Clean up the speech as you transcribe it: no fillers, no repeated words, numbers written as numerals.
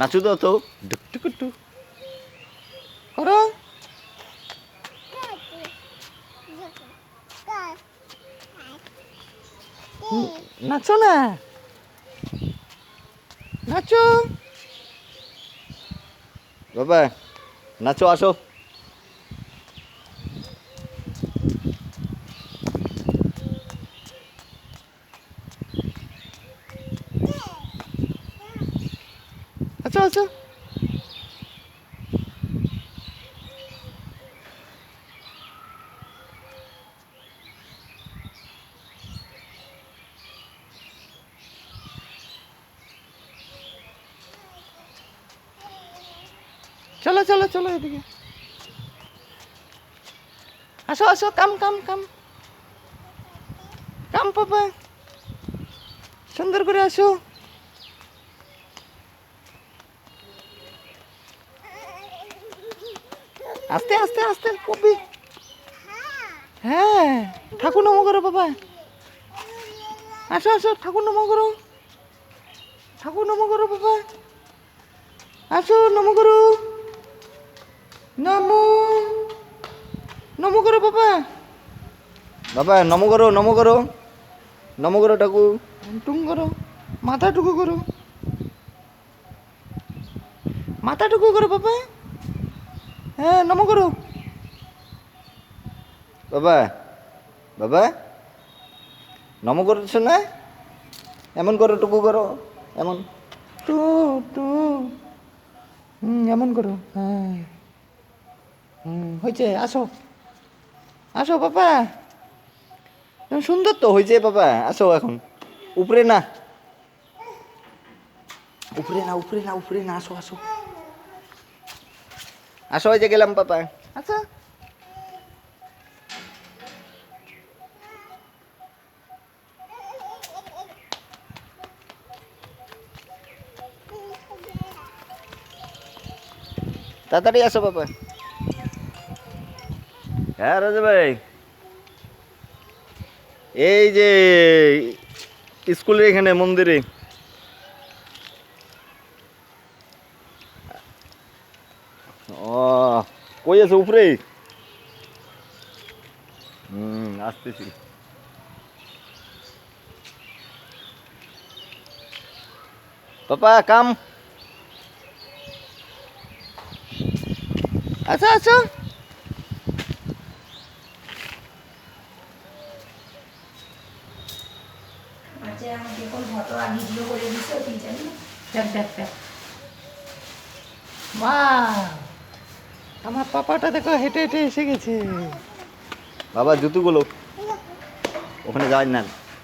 নাচু দাও তো, ডুকটুকুটু করো। নাচো না, নাচো বাবা, নাচো, আসো। আচ্ছা আচ্ছা, চলো চলো চলো এদিকে আসো আসো, কাম কাম কাম কাম পাপা, সুন্দর করে আসো। আস্তে আস্তে আস্তে কপি। হ্যাঁ, ঠাকুর নমো করো বাবা, আসো আসো, ঠাকুর নমো করো, ঠাকুর নমো করো বাবা, আসো নমো করো, নমো নমো করো বাবা, বাবা নমো করো, নমো করো, নমো করো ঠাকুর, টুং করো, মাথা টুকু করো, মাথা টুকু করো বাবা, হ্যাঁ নমো করো বাবা, বাবা নমো করছো না, এমন করো, টুকু করো, এমন টু টু, এমন করো, হ্যাঁ হয়েছে, আসো আসো বাবা, সুন্দর তো হয়েছে বাবা, আসো এখন, উপরে না, উপরে না, উপরে না, উপরে না, আসো আসো আসো, হয়েছে গেলাম বাবা, আচ্ছা তাড়াতাড়ি আসো বাবা। হ্যাঁ রাজা ভাই, এই যে স্কুলের এখানে মন্দিরে। ও, কই আছে উপরে? আসতেছি। পাপা কাম, আচ্ছা আচ্ছা, আমার পাপাটা দেখো হেঁটে হেঁটে এসে গেছে। বাবা জুতোগুলো ওখানে যাই না।